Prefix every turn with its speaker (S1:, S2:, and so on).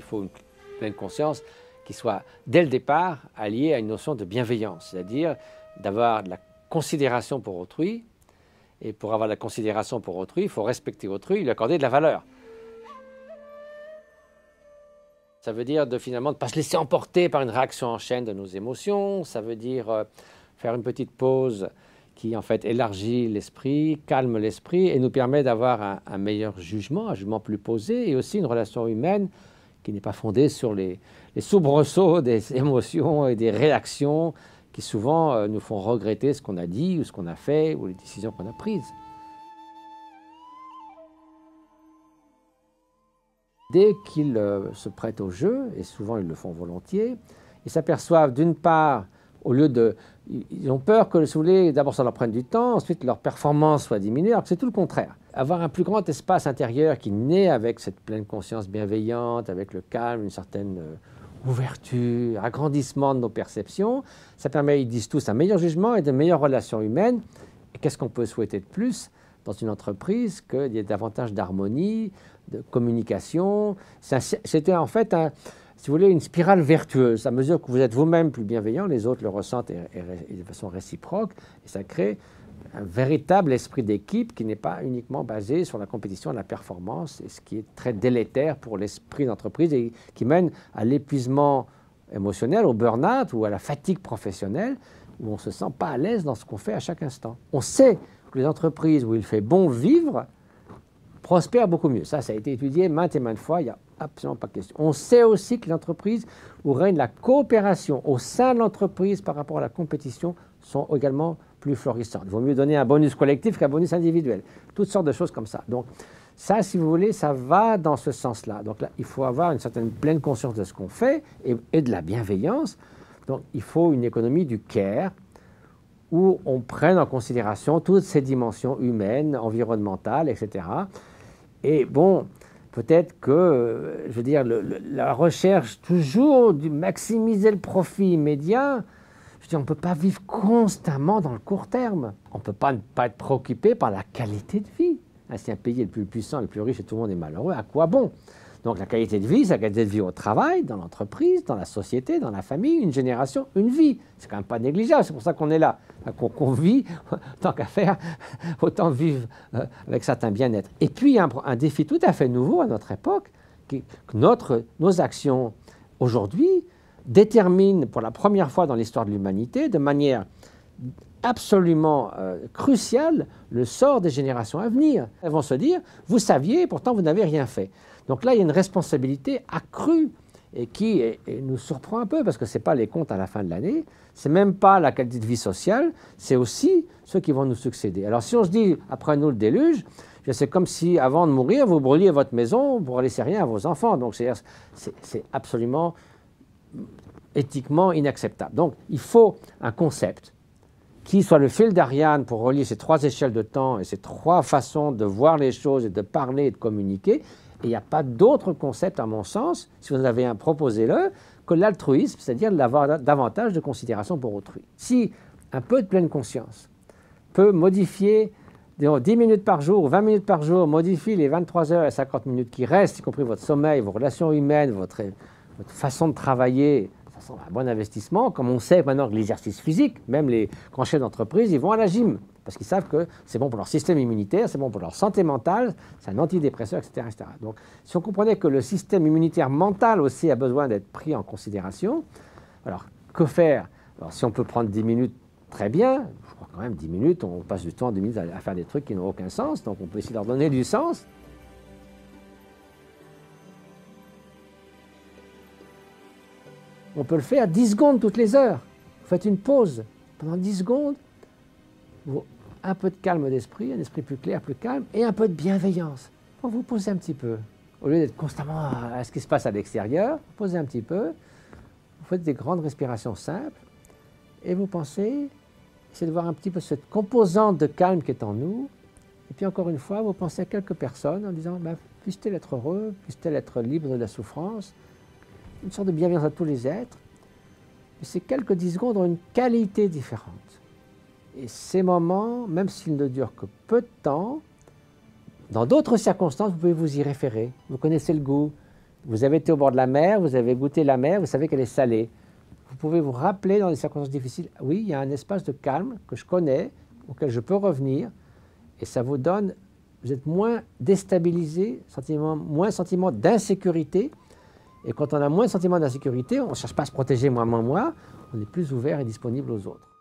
S1: faut une pleine conscience qui soit, dès le départ, alliée à une notion de bienveillance, c'est-à-dire d'avoir de la considération pour autrui. Et pour avoir de la considération pour autrui, il faut respecter autrui, lui accorder de la valeur. Ça veut dire finalement ne pas se laisser emporter par une réaction en chaîne de nos émotions. Ça veut dire faire une petite pause qui en fait élargit l'esprit, calme l'esprit et nous permet d'avoir un meilleur jugement, un jugement plus posé et aussi une relation humaine qui n'est pas fondée sur les soubresauts des émotions et des réactions qui souvent nous font regretter ce qu'on a dit ou ce qu'on a fait ou les décisions qu'on a prises. Dès qu'ils se prêtent au jeu, et souvent ils le font volontiers, ils s'aperçoivent d'une part, au lieu de... Ils ont peur que, si vous voulez, d'abord ça leur prenne du temps, ensuite leur performance soit diminuée, alors que c'est tout le contraire. Avoir un plus grand espace intérieur qui naît avec cette pleine conscience bienveillante, avec le calme, une certaine ouverture, agrandissement de nos perceptions, ça permet, ils disent tous, un meilleur jugement et de meilleures relations humaines. Et qu'est-ce qu'on peut souhaiter de plus dans une entreprise qu'il y ait davantage d'harmonie, de communication? C'était en fait, si vous voulez, une spirale vertueuse. À mesure que vous êtes vous-même plus bienveillant, les autres le ressentent de façon réciproque, et ça crée un véritable esprit d'équipe qui n'est pas uniquement basé sur la compétition et la performance, et ce qui est très délétère pour l'esprit d'entreprise et qui mène à l'épuisement émotionnel, au burn-out ou à la fatigue professionnelle, où on ne se sent pas à l'aise dans ce qu'on fait à chaque instant. On sait que les entreprises où il fait bon vivre prospèrent beaucoup mieux. Ça a été étudié maintes et maintes fois, il n'y a absolument pas de question. On sait aussi que l'entreprise où règne la coopération au sein de l'entreprise par rapport à la compétition sont également plus florissantes. Il vaut mieux donner un bonus collectif qu'un bonus individuel. Toutes sortes de choses comme ça. Donc ça, si vous voulez, ça va dans ce sens-là. Donc là, il faut avoir une certaine pleine conscience de ce qu'on fait et de la bienveillance. Donc il faut une économie du care où on prenne en considération toutes ces dimensions humaines, environnementales, etc. Et bon, peut-être que, je veux dire, la recherche toujours de maximiser le profit immédiat, je veux dire, on ne peut pas vivre constamment dans le court terme. On ne peut pas ne pas être préoccupé par la qualité de vie. Si un pays est le plus puissant, le plus riche et tout le monde est malheureux, à quoi bon? Donc la qualité de vie, c'est la qualité de vie au travail, dans l'entreprise, dans la société, dans la famille, une génération, une vie. C'est quand même pas négligeable, c'est pour ça qu'on est là, qu'on vit, tant qu'à faire, autant vivre avec certains bien-être. Et puis il y a un défi tout à fait nouveau à notre époque, que nos actions aujourd'hui déterminent pour la première fois dans l'histoire de l'humanité, de manière absolument cruciale, le sort des générations à venir. Elles vont se dire, vous saviez, pourtant vous n'avez rien fait. Donc là, il y a une responsabilité accrue et qui nous surprend un peu parce que ce n'est pas les comptes à la fin de l'année, ce n'est même pas la qualité de vie sociale, c'est aussi ceux qui vont nous succéder. Alors si on se dit, après nous le déluge, c'est comme si avant de mourir, vous brûliez votre maison pour ne laisser rien à vos enfants. Donc c'est absolument éthiquement inacceptable. Donc il faut un concept qui soit le fil d'Ariane pour relier ces trois échelles de temps et ces trois façons de voir les choses et de parler et de communiquer. Et il n'y a pas d'autre concept, à mon sens, si vous en avez un, proposez-le, que l'altruisme, c'est-à-dire d'avoir davantage de considération pour autrui. Si un peu de pleine conscience peut modifier, disons, 10 minutes par jour ou 20 minutes par jour, modifie les 23 heures et 50 minutes qui restent, y compris votre sommeil, vos relations humaines, votre façon de travailler, un bon investissement, comme on sait maintenant que l'exercice physique, même les grands chefs d'entreprise, ils vont à la gym, parce qu'ils savent que c'est bon pour leur système immunitaire, c'est bon pour leur santé mentale, c'est un antidépresseur, etc., etc. Donc, si on comprenait que le système immunitaire mental aussi a besoin d'être pris en considération, alors, que faire? Alors, si on peut prendre 10 minutes, très bien, je crois quand même 10 minutes, on passe du temps 10 minutes à faire des trucs qui n'ont aucun sens, donc on peut essayer de leur donner du sens. On peut le faire à 10 secondes toutes les heures. Vous faites une pause pendant 10 secondes, un peu de calme d'esprit, un esprit plus clair, plus calme, et un peu de bienveillance. Pour vous poser un petit peu. Au lieu d'être constamment à ce qui se passe à l'extérieur, vous posez un petit peu, vous faites des grandes respirations simples, et vous pensez, essayez de voir un petit peu cette composante de calme qui est en nous, et puis encore une fois, vous pensez à quelques personnes en disant, puisse-t-elle être heureux, puisse-t-elle être libre de la souffrance, une sorte de bienveillance à tous les êtres. Mais ces quelques 10 secondes ont une qualité différente. Et ces moments, même s'ils ne durent que peu de temps, dans d'autres circonstances, vous pouvez vous y référer. Vous connaissez le goût Vous avez été au bord de la mer, vous avez goûté la mer, vous savez qu'elle est salée. Vous pouvez vous rappeler dans des circonstances difficiles, oui, il y a un espace de calme que je connais, auquel je peux revenir, et ça vous donne, vous êtes moins déstabilisé, moins sentiment d'insécurité. Et quand on a moins de sentiment d'insécurité, on ne cherche pas à se protéger moi, on est plus ouvert et disponible aux autres.